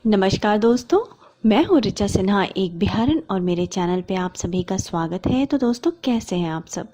नमस्कार दोस्तों, मैं हूँ ऋचा सिन्हा, एक बिहारन और मेरे चैनल पे आप सभी का स्वागत है। तो दोस्तों, कैसे हैं आप सब?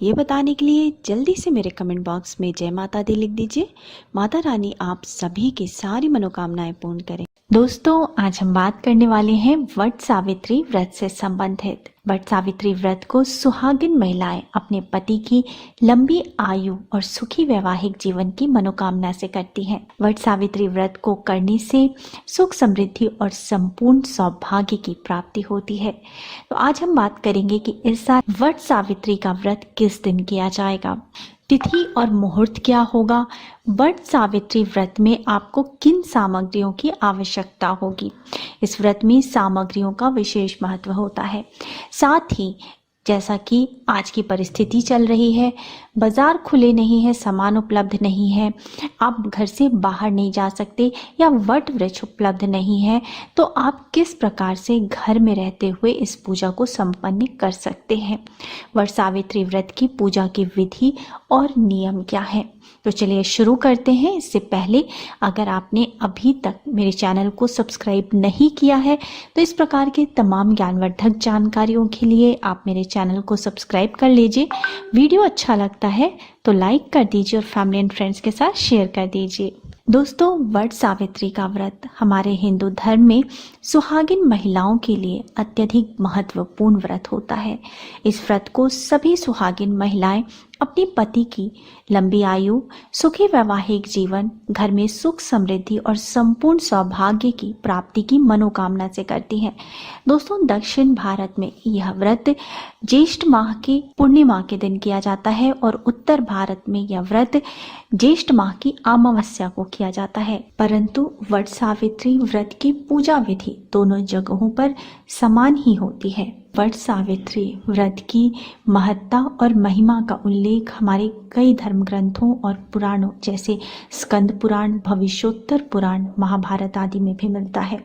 ये बताने के लिए जल्दी से मेरे कमेंट बॉक्स में जय माता दी लिख दीजिए। माता रानी आप सभी की सारी मनोकामनाएं पूर्ण करें। दोस्तों, आज हम बात करने वाले हैं वट सावित्री व्रत से संबंधित। वट सावित्री व्रत को सुहागिन महिलाएं अपने पति की लंबी आयु और सुखी वैवाहिक जीवन की मनोकामना से करती हैं। वट सावित्री व्रत को करने से सुख, समृद्धि और संपूर्ण सौभाग्य की प्राप्ति होती है। तो आज हम बात करेंगे कि इस साल वट सावित्री का व्रत किस दिन किया जाएगा, तिथि और मुहूर्त क्या होगा, वट सावित्री व्रत में आपको किन सामग्रियों की आवश्यकता होगी। इस व्रत में सामग्रियों का विशेष महत्व होता है। साथ ही जैसा कि आज की परिस्थिति चल रही है, बाजार खुले नहीं है, सामान उपलब्ध नहीं है, आप घर से बाहर नहीं जा सकते या वट वृक्ष उपलब्ध नहीं है, तो आप किस प्रकार से घर में रहते हुए इस पूजा को संपन्न कर सकते हैं। वट सावित्री व्रत की पूजा की विधि और नियम क्या है, तो चलिए शुरू करते हैं। इससे पहले अगर आपने अभी तक मेरे चैनल को सब्सक्राइब नहीं किया है तो इस प्रकार के तमाम ज्ञानवर्धक जानकारियों के लिए आप मेरे चैनल को सब्सक्राइब कर लीजिए। वीडियो अच्छा लगता है तो लाइक कर दीजिए और फैमिली एंड फ्रेंड्स के साथ शेयर कर दीजिए। दोस्तों, वट सावित्री का व्रत हमारे हिंदू धर्म में सुहागिन महिलाओं के लिए अत्यधिक महत्वपूर्ण व्रत होता है। इस व्रत को सभी सुहागिन महिलाएं अपने पति की लंबी आयु, सुखी वैवाहिक जीवन, घर में सुख, समृद्धि और संपूर्ण सौभाग्य की प्राप्ति की मनोकामना से करती हैं। दोस्तों, दक्षिण भारत में यह व्रत ज्येष्ठ माह की पूर्णिमा के दिन किया जाता है और उत्तर भारत में यह व्रत ज्येष्ठ माह की अमावस्या को किया जाता है। परंतु वट सावित्री व्रत की पूजा विधि दोनों जगहों पर समान ही होती है। वट सावित्री व्रत की महत्ता और महिमा का उल्लेख हमारे कई धर्म ग्रंथों और पुराणों जैसे स्कंद पुराण, भविष्योत्तर पुराण, महाभारत आदि में भी मिलता है।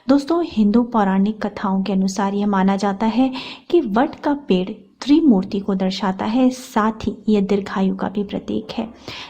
दोस्तों, हिंदू पौराणिक कथाओं के अनुसार यह माना जाता है कि वट का पेड़ त्रिमूर्ति को दर्शाता है, साथ ही यह दीर्घायु का भी प्रतीक है,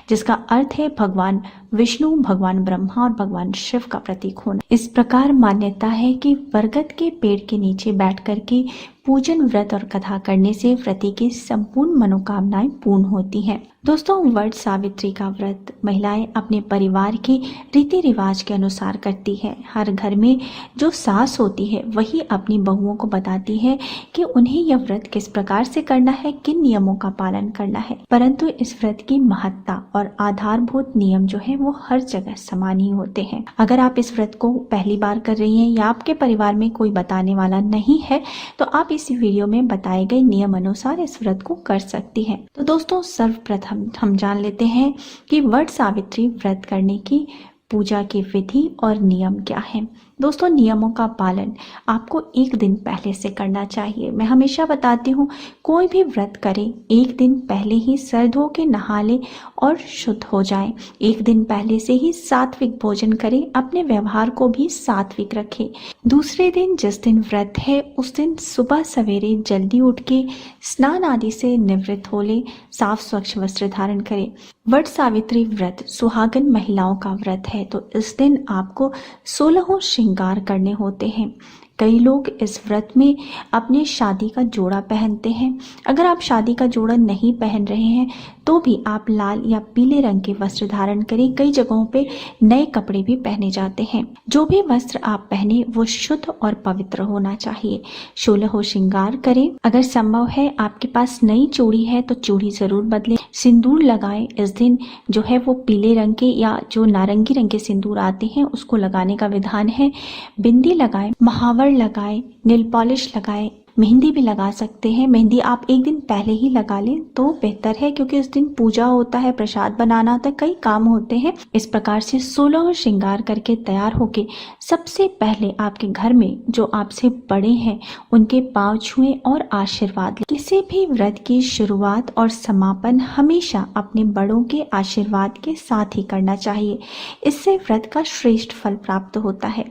जिसका अर्थ है भगवान विष्णु, भगवान ब्रह्मा और भगवान शिव का प्रतीक होना। इस प्रकार मान्यता है कि बरगद के पेड़ के नीचे बैठ करके पूजन, व्रत और कथा करने से व्रती की संपूर्ण मनोकामनाएं पूर्ण होती हैं। दोस्तों, वट सावित्री का व्रत महिलाएं अपने परिवार के रीति रिवाज के अनुसार करती है। हर घर में जो सास होती है वही अपनी बहुओं को बताती है कि उन्हें यह व्रत किस प्रकार से करना है, किन नियमों का पालन करना है। परंतु इस व्रत की महत्ता और आधारभूत नियम जो है वो हर जगह समान ही होते हैं। अगर आप इस व्रत को पहली बार कर रही हैं या आपके परिवार में कोई बताने वाला नहीं है तो आप इस वीडियो में बताए गए नियम अनुसार इस व्रत को कर सकती हैं। तो दोस्तों, सर्वप्रथम हम जान लेते हैं कि वट सावित्री व्रत करने की पूजा की विधि और नियम क्या है। दोस्तों, नियमों का पालन आपको एक दिन पहले से करना चाहिए। मैं हमेशा बताती हूँ, कोई भी व्रत करें एक दिन पहले ही सर धो के नहा ले और शुद्ध हो जाए। एक दिन पहले से ही सात्विक भोजन करें, अपने व्यवहार को भी सात्विक रखें। दूसरे दिन जिस दिन व्रत है उस दिन सुबह सवेरे जल्दी उठ के स्नान आदि से निवृत्त हो ले, साफ स्वच्छ वस्त्र धारण करें। वट सावित्री व्रत सुहागन महिलाओं का व्रत है, तो इस दिन आपको 16 श्रृंगार करने होते हैं। कई लोग इस व्रत में अपने शादी का जोड़ा पहनते हैं। अगर आप शादी का जोड़ा नहीं पहन रहे हैं तो भी आप लाल या पीले रंग के वस्त्र धारण करें। कई जगहों पे नए कपड़े भी पहने जाते हैं। जो भी वस्त्र आप पहने वो शुद्ध और पवित्र होना चाहिए। 16 श्रृंगार करें। अगर संभव है आपके पास नई चूड़ी है तो चूड़ी जरूर बदलें। सिंदूर लगाएं। इस दिन जो है वो पीले रंग के या जो नारंगी रंग के सिंदूर आते हैं उसको लगाने का विधान है। बिंदी लगाएं, महावर लगाएं, नेल पॉलिश लगाएं, मेहंदी भी लगा सकते हैं। मेहंदी आप एक दिन पहले ही लगा लें तो बेहतर है, क्योंकि इस दिन पूजा होता है, प्रसाद बनाना होता है, कई काम होते हैं। इस प्रकार से 16 श्रृंगार करके तैयार होके सबसे पहले आपके घर में जो आपसे बड़े हैं उनके पांव छुएं और आशीर्वाद लें। किसी भी व्रत की शुरुआत और समापन हमेशा अपने बड़ों के आशीर्वाद के साथ ही करना चाहिए। इससे व्रत का श्रेष्ठ फल प्राप्त होता है।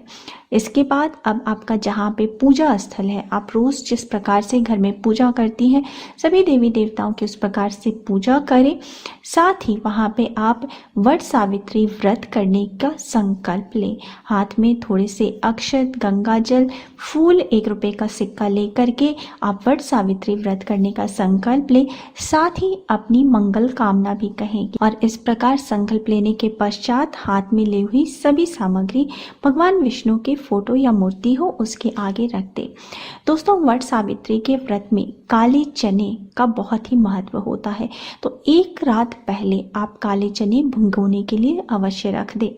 इसके बाद अब आपका जहाँ पे पूजा स्थल है, आप रोज़ जिस प्रकार से घर में पूजा करती हैं सभी देवी देवताओं की उस प्रकार से पूजा करें। साथ ही वहाँ पे आप वट सावित्री व्रत करने का संकल्प लें। हाथ में थोड़े से अक्षत, गंगा जल, फूल, 1 रुपये का सिक्का लेकर के आप वट सावित्री व्रत करने का संकल्प लें। साथ ही अपनी मंगल कामना भी कहेंगे और इस प्रकार संकल्प लेने के पश्चात हाथ में ली हुई सभी सामग्री भगवान विष्णु के फोटो या मूर्ति हो उसके आगे रख दे। दोस्तों, वट सावित्री के व्रत में काले चने का बहुत ही महत्व होता है, तो 1 रात पहले आप काले चने भिगोने के लिए अवश्य रख दें।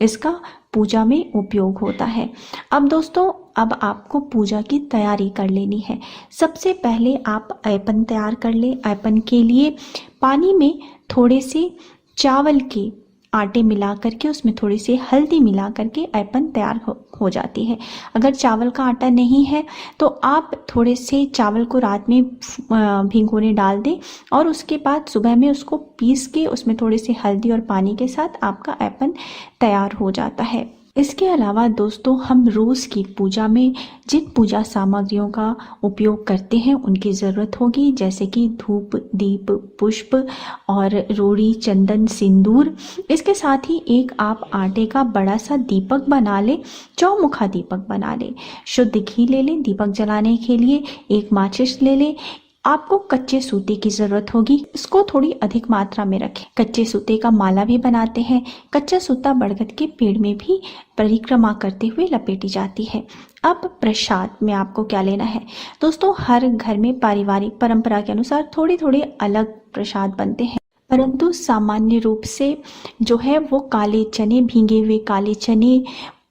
इसका पूजा में उपयोग होता है। अब दोस्तों, अब आपको पूजा की तैयारी कर लेनी है। सबसे पहले आप ऐपन तैयार कर ले। ऐपन के लिए पानी में थोड़े से चावल के आटे मिला करके उसमें थोड़ी सी हल्दी मिला करके ऐपन तैयार हो जाती है। अगर चावल का आटा नहीं है तो आप थोड़े से चावल को रात में भिगोने डाल दें और उसके बाद सुबह में उसको पीस के उसमें थोड़ी सी हल्दी और पानी के साथ आपका ऐपन तैयार हो जाता है। इसके अलावा दोस्तों, हम रोज़ की पूजा में जिन पूजा सामग्रियों का उपयोग करते हैं उनकी ज़रूरत होगी, जैसे कि धूप, दीप, पुष्प और रोड़ी, चंदन, सिंदूर। इसके साथ ही एक आप आटे का बड़ा सा दीपक बना लें, चौमुखा दीपक बना लें। शुद्ध घी ले लें दीपक जलाने के लिए, 1 माचिस ले लें। आपको कच्चे सूते की ज़रूरत होगी, इसको थोड़ी अधिक मात्रा में रखें। कच्चे सूते का माला भी बनाते हैं। कच्चा सूता बरगद के पेड़ में भी परिक्रमा करते हुए लपेटी जाती है। अब प्रसाद में आपको क्या लेना है दोस्तों, हर घर में पारिवारिक परंपरा के अनुसार थोड़े थोड़े अलग प्रसाद बनते हैं, परंतु सामान्य रूप से जो है वो काले चने, भीगे हुए काले चने,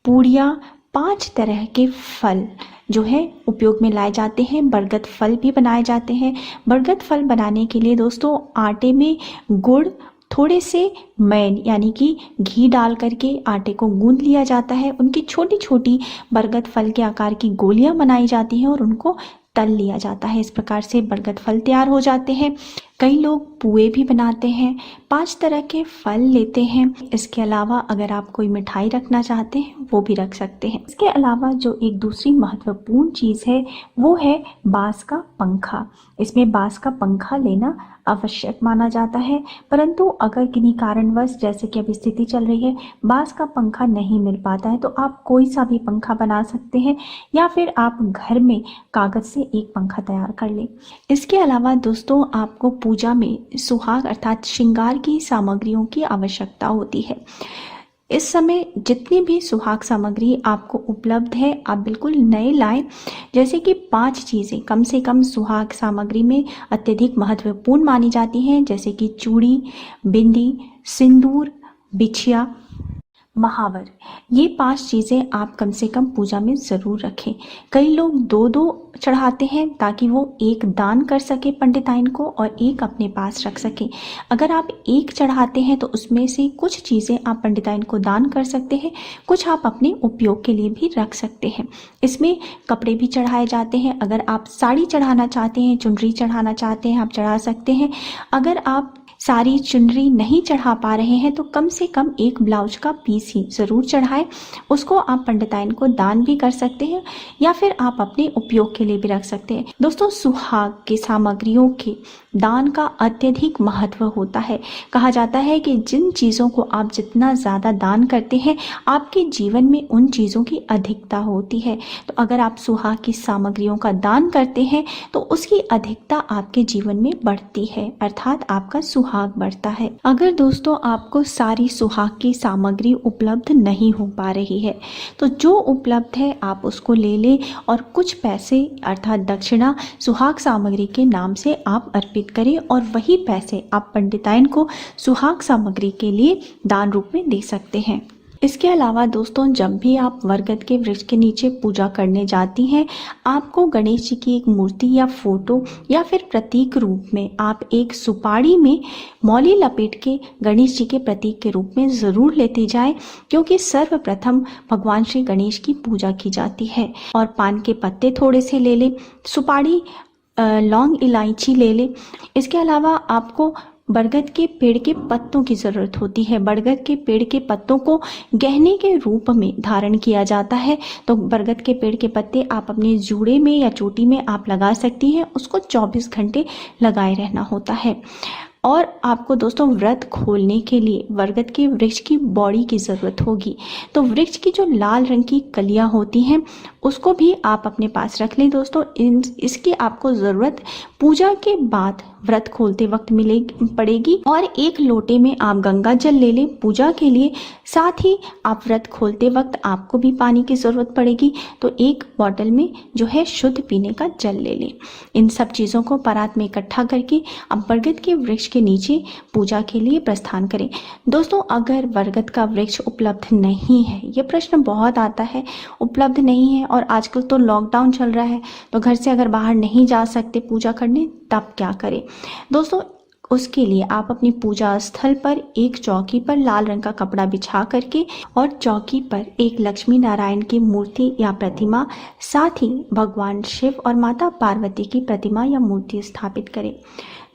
पूड़ियाँ, 5 तरह के फल जो है उपयोग में लाए जाते हैं। बरगद फल भी बनाए जाते हैं। बरगद फल बनाने के लिए दोस्तों आटे में गुड़, थोड़े से मैन यानी कि घी डाल करके आटे को गूंद लिया जाता है। उनकी छोटी छोटी बरगद फल के आकार की गोलियां बनाई जाती हैं और उनको तल लिया जाता है। इस प्रकार से बरगद फल तैयार हो जाते हैं। कई लोग पुए भी बनाते हैं। 5 तरह के फल लेते हैं। इसके अलावा अगर आप कोई मिठाई रखना चाहते हैं वो भी रख सकते हैं। इसके अलावा जो एक दूसरी महत्वपूर्ण चीज़ है वो है बांस का पंखा। इसमें बांस का पंखा लेना आवश्यक माना जाता है, परंतु अगर किन्हीं कारणवश जैसे कि अभी स्थिति चल रही है बांस का पंखा नहीं मिल पाता है तो आप कोई सा भी पंखा बना सकते हैं या फिर आप घर में कागज़ से एक पंखा तैयार कर लें। इसके अलावा दोस्तों आपको पूजा में सुहाग अर्थात श्रृंगार की सामग्रियों की आवश्यकता होती है। इस समय जितनी भी सुहाग सामग्री आपको उपलब्ध है आप बिल्कुल नए लाएं। जैसे कि 5 चीज़ें कम से कम सुहाग सामग्री में अत्यधिक महत्वपूर्ण मानी जाती हैं, जैसे कि चूड़ी, बिंदी, सिंदूर, बिछिया, महावर। ये 5 चीज़ें आप कम से कम पूजा में ज़रूर रखें। कई लोग 2-2 चढ़ाते हैं ताकि वो एक दान कर सके पंडिताइन को और एक अपने पास रख सके। अगर आप एक चढ़ाते हैं तो उसमें से कुछ चीज़ें आप पंडिताइन को दान कर सकते हैं, कुछ आप अपने उपयोग के लिए भी रख सकते हैं। इसमें कपड़े भी चढ़ाए जाते हैं। अगर आप साड़ी चढ़ाना चाहते हैं, चुनरी चढ़ाना चाहते हैं, आप चढ़ा सकते हैं। अगर आप सारी चुनरी नहीं चढ़ा पा रहे हैं तो कम से कम एक ब्लाउज का पीस ही ज़रूर चढ़ाएं। उसको आप पंडिताइन को दान भी कर सकते हैं या फिर आप अपने उपयोग के लिए भी रख सकते हैं। दोस्तों, सुहाग की सामग्रियों के दान का अत्यधिक महत्व होता है। कहा जाता है कि जिन चीज़ों को आप जितना ज़्यादा दान करते हैं आपके जीवन में उन चीज़ों की अधिकता होती है। तो अगर आप सुहाग की सामग्रियों का दान करते हैं तो उसकी अधिकता आपके जीवन में बढ़ती है, अर्थात आपका सुहाग बढ़ता है। अगर दोस्तों आपको सारी सुहाग की सामग्री उपलब्ध नहीं हो पा रही है तो जो उपलब्ध है आप उसको ले लें और कुछ पैसे अर्थात दक्षिणा सुहाग सामग्री के नाम से आप अर्पित करें और वही पैसे आप पंडिताइन को सुहाग सामग्री के लिए दान रूप में दे सकते हैं। इसके अलावा दोस्तों जब भी आप बरगद के वृक्ष के नीचे पूजा करने जाती हैं आपको गणेश जी की एक मूर्ति या फोटो या फिर प्रतीक रूप में आप एक सुपारी में मौली लपेट के गणेश जी के प्रतीक के रूप में ज़रूर लेते जाएं, क्योंकि सर्वप्रथम भगवान श्री गणेश की पूजा की जाती है। और पान के पत्ते थोड़े से ले लें, सुपारी, लौंग, इलायची ले लें। इसके अलावा आपको बरगद के पेड़ के पत्तों की ज़रूरत होती है। बरगद के पेड़ के पत्तों को गहने के रूप में धारण किया जाता है। तो बरगद के पेड़ के पत्ते आप अपने जूड़े में या चोटी में आप लगा सकती हैं। उसको 24 घंटे लगाए रहना होता है। और आपको दोस्तों व्रत खोलने के लिए बरगद के वृक्ष की बॉडी की ज़रूरत होगी। तो वृक्ष की जो लाल रंग की कलियां होती हैं उसको भी आप अपने पास रख लें दोस्तों। इसकी आपको ज़रूरत पूजा के बाद व्रत खोलते वक्त पड़ेगी। और एक लोटे में आप गंगा जल ले लें पूजा के लिए। साथ ही आप व्रत खोलते वक्त आपको भी पानी की ज़रूरत पड़ेगी, तो एक बॉटल में जो है शुद्ध पीने का जल ले लें। इन सब चीज़ों को परात में इकट्ठा करके आप बरगद के वृक्ष के नीचे पूजा के लिए प्रस्थान करें। दोस्तों, अगर बरगद का वृक्ष उपलब्ध नहीं है, ये प्रश्न बहुत आता है, उपलब्ध नहीं है और आजकल तो लॉकडाउन चल रहा है, तो घर से अगर बाहर नहीं जा सकते पूजा करने, तब क्या करें दोस्तों? उसके लिए आप अपनी पूजा स्थल पर एक चौकी पर लाल रंग का कपड़ा बिछा करके और चौकी पर एक लक्ष्मी नारायण की मूर्ति या प्रतिमा, साथ ही भगवान शिव और माता पार्वती की प्रतिमा या मूर्ति स्थापित करें।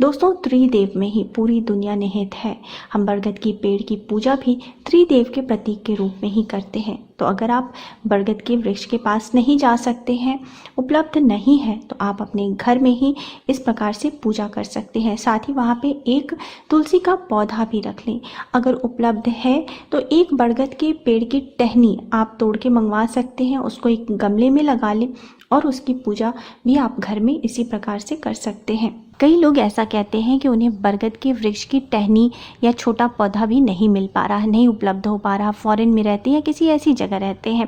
दोस्तों, त्रिदेव में ही पूरी दुनिया निहित है। हम बरगद की पेड़ की पूजा भी त्रिदेव के प्रतीक के रूप में ही करते हैं। तो अगर आप बरगद के वृक्ष के पास नहीं जा सकते हैं, उपलब्ध नहीं है, तो आप अपने घर में ही इस प्रकार से पूजा कर सकते हैं। साथ ही वहाँ पे एक तुलसी का पौधा भी रख लें। अगर उपलब्ध है तो एक बरगद के पेड़ की टहनी आप तोड़ के मंगवा सकते हैं, उसको एक गमले में लगा लें और उसकी पूजा भी आप घर में इसी प्रकार से कर सकते हैं। कई लोग ऐसा कहते हैं कि उन्हें बरगद के वृक्ष की टहनी या छोटा पौधा भी नहीं मिल पा रहा, नहीं उपलब्ध हो पा रहा, फॉरेन में रहते हैं या किसी ऐसी जगह रहते हैं,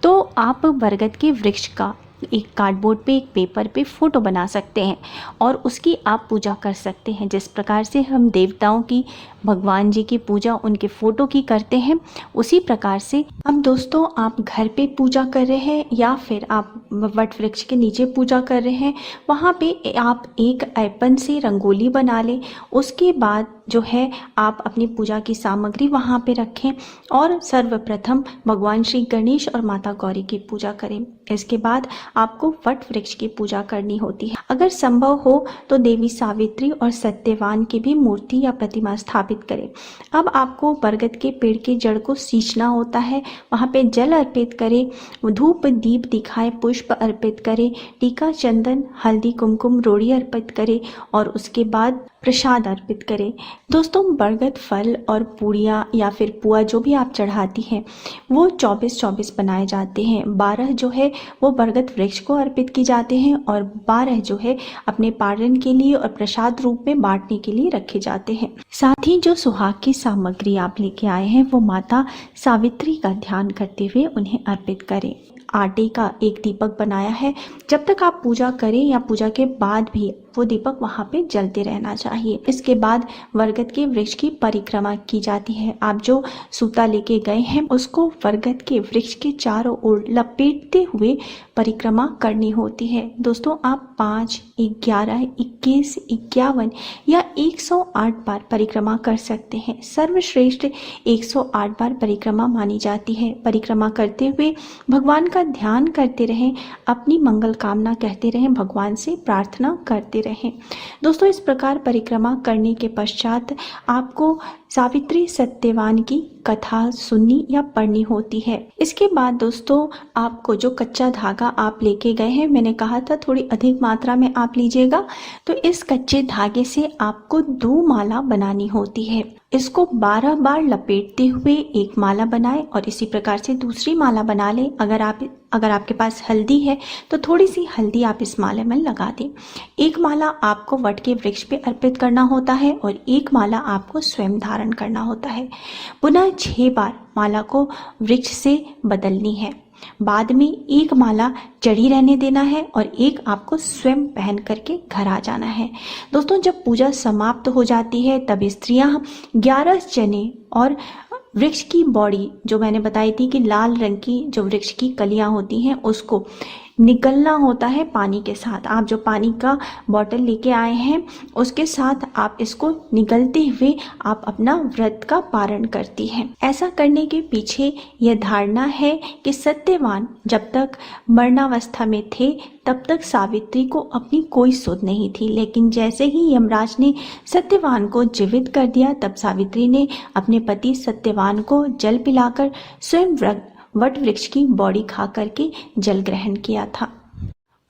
तो आप बरगद के वृक्ष का एक कार्डबोर्ड पे, एक पेपर पे फ़ोटो बना सकते हैं और उसकी आप पूजा कर सकते हैं। जिस प्रकार से हम देवताओं की, भगवान जी की पूजा उनके फ़ोटो की करते हैं, उसी प्रकार से अब दोस्तों आप घर पे पूजा कर रहे हैं या फिर आप वट वृक्ष के नीचे पूजा कर रहे हैं, वहाँ पे आप एक ऐपन से रंगोली बना लें। उसके बाद जो है आप अपनी पूजा की सामग्री वहाँ पे रखें और सर्वप्रथम भगवान श्री गणेश और माता गौरी की पूजा करें। इसके बाद आपको वट वृक्ष की पूजा करनी होती है। अगर संभव हो तो देवी सावित्री और सत्यवान की भी मूर्ति या प्रतिमा स्थापित करें। अब आपको बरगद के पेड़ के जड़ को सींचना होता है, वहाँ पे जल अर्पित करें, धूप दीप दिखाएं, पुष्प अर्पित करें, टीका चंदन हल्दी कुमकुम रोड़ी अर्पित करें और उसके बाद प्रसाद अर्पित करें। दोस्तों, बरगद फल और पूड़ियाँ या फिर पुआ जो भी आप चढ़ाती हैं वो 24-24 बनाए जाते हैं। 12 जो है वो बरगद वृक्ष को अर्पित की जाते हैं और 12 जो है अपने पारण के लिए और प्रसाद रूप में बांटने के लिए रखे जाते हैं। साथ ही जो सुहाग की सामग्री आप लेके आए हैं वो माता सावित्री का ध्यान करते हुए उन्हें अर्पित करें। आटे का एक दीपक बनाया है, जब तक आप पूजा करें या पूजा के बाद भी वो दीपक वहाँ पे जलते रहना चाहिए। इसके बाद बरगद के वृक्ष की परिक्रमा की जाती है। आप जो सूता लेके गए हैं उसको बरगद के वृक्ष के चारों ओर लपेटते हुए परिक्रमा करनी होती है। दोस्तों, आप 5, 11, 21, 51 या 108 बार परिक्रमा कर सकते हैं। सर्वश्रेष्ठ 108 बार परिक्रमा मानी जाती है। परिक्रमा करते हुए भगवान का ध्यान करते रहें, अपनी मंगल कामना कहते रहें, भगवान से प्रार्थना करते रहें। दोस्तों, इस प्रकार परिक्रमा करने के पश्चात आपको सावित्री सत्यवान की कथा सुननी या पढ़नी होती है। इसके बाद दोस्तों आपको जो कच्चा धागा आप लेके गए हैं, मैंने कहा था थोड़ी अधिक मात्रा में आप लीजिएगा, तो इस कच्चे धागे से आपको 2 माला बनानी होती है। इसको 12 बार लपेटते हुए एक माला बनाएं और इसी प्रकार से दूसरी माला बना लें। अगर आपके पास हल्दी है तो थोड़ी सी हल्दी आप इस माला में लगा दें। एक माला आपको वट के वृक्ष पे अर्पित करना होता है और एक माला आपको स्वयं धारण करना होता है। पुनः 6 बार माला को वृक्ष से बदलनी है। बाद में एक माला चढ़ी रहने देना है और एक आपको स्वयं पहन करके घर आ जाना है। दोस्तों, जब पूजा समाप्त हो जाती है तब स्त्रियां 11 चने और वृक्ष की बॉडी जो मैंने बताई थी कि लाल रंग की जो वृक्ष की कलियां होती हैं उसको निकलना होता है पानी के साथ। आप जो पानी का बॉटल लेके आए हैं उसके साथ आप इसको निगलते हुए आप अपना व्रत का पारण करती हैं। ऐसा करने के पीछे यह धारणा है कि सत्यवान जब तक मरणावस्था में थे तब तक सावित्री को अपनी कोई सुध नहीं थी, लेकिन जैसे ही यमराज ने सत्यवान को जीवित कर दिया तब सावित्री ने अपने पति सत्यवान को जल पिलाकर स्वयं वट वृक्ष की बॉडी खा करके जल ग्रहण किया था।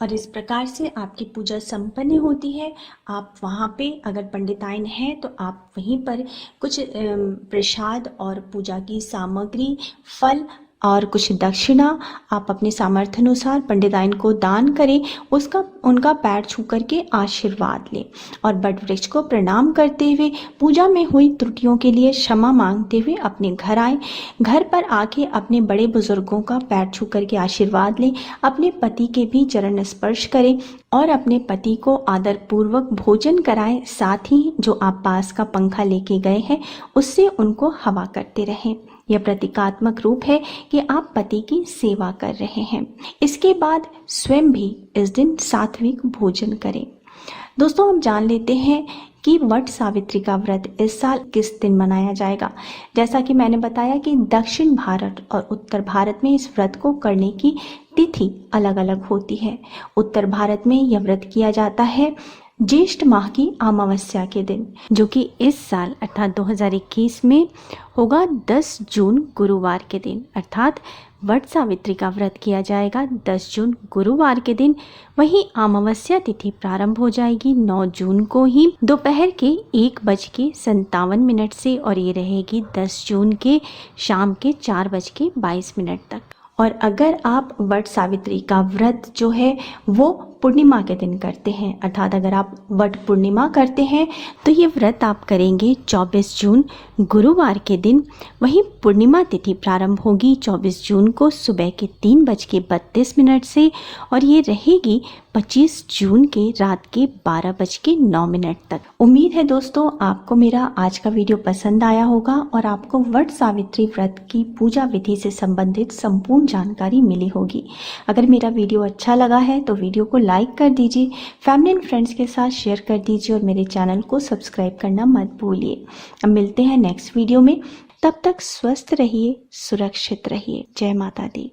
और इस प्रकार से आपकी पूजा संपन्न होती है। आप वहाँ पे अगर पंडिताइन हैं तो आप वहीं पर कुछ प्रसाद और पूजा की सामग्री, फल और कुछ दक्षिणा आप अपने सामर्थ्य अनुसार पंडिताइन को दान करें, उनका पैर छू करके आशीर्वाद लें और बट वृक्ष को प्रणाम करते हुए पूजा में हुई त्रुटियों के लिए क्षमा मांगते हुए अपने घर आएं। घर पर आके अपने बड़े बुजुर्गों का पैर छू करके आशीर्वाद लें, अपने पति के भी चरण स्पर्श करें और अपने पति को आदरपूर्वक भोजन कराएं। साथ ही जो आप पास का पंखा लेके गए हैं उससे उनको हवा करते रहें। यह प्रतीकात्मक रूप है कि आप पति की सेवा कर रहे हैं। इसके बाद स्वयं भी इस दिन सात्विक भोजन करें। दोस्तों, हम जान लेते हैं कि वट सावित्री का व्रत इस साल किस दिन मनाया जाएगा। जैसा कि मैंने बताया कि दक्षिण भारत और उत्तर भारत में इस व्रत को करने की तिथि अलग अलग होती है। उत्तर भारत में यह व्रत किया जाता है ज्येष्ठ माह की अमावस्या के दिन, जो कि इस साल अर्थात 2021 में होगा 10 जून गुरुवार के दिन। अर्थात वट सावित्री का व्रत किया जाएगा 10 जून गुरुवार के दिन। वहीं अमावस्या तिथि प्रारंभ हो जाएगी 9 जून को ही दोपहर के 1:57 से और ये रहेगी 10 जून के शाम के 4:22 तक। और अगर आप वट सावित्री का व्रत जो है वो पूर्णिमा के दिन करते हैं, अर्थात अगर आप वट पूर्णिमा करते हैं तो ये व्रत आप करेंगे 24 जून गुरुवार के दिन। वहीं पूर्णिमा तिथि प्रारंभ होगी 24 जून को सुबह के 3:32 से और ये रहेगी 25 जून के रात के 12:09 तक। उम्मीद है दोस्तों आपको मेरा आज का वीडियो पसंद आया होगा और आपको वट सावित्री व्रत की पूजा विधि से संबंधित संपूर्ण जानकारी मिली होगी। अगर मेरा वीडियो अच्छा लगा है तो वीडियो को लाइक कर दीजिए, फैमिली एंड फ्रेंड्स के साथ शेयर कर दीजिए और मेरे चैनल को सब्सक्राइब करना मत भूलिए। अब मिलते हैं नेक्स्ट वीडियो में, तब तक स्वस्थ रहिए, सुरक्षित रहिए। जय माता दी।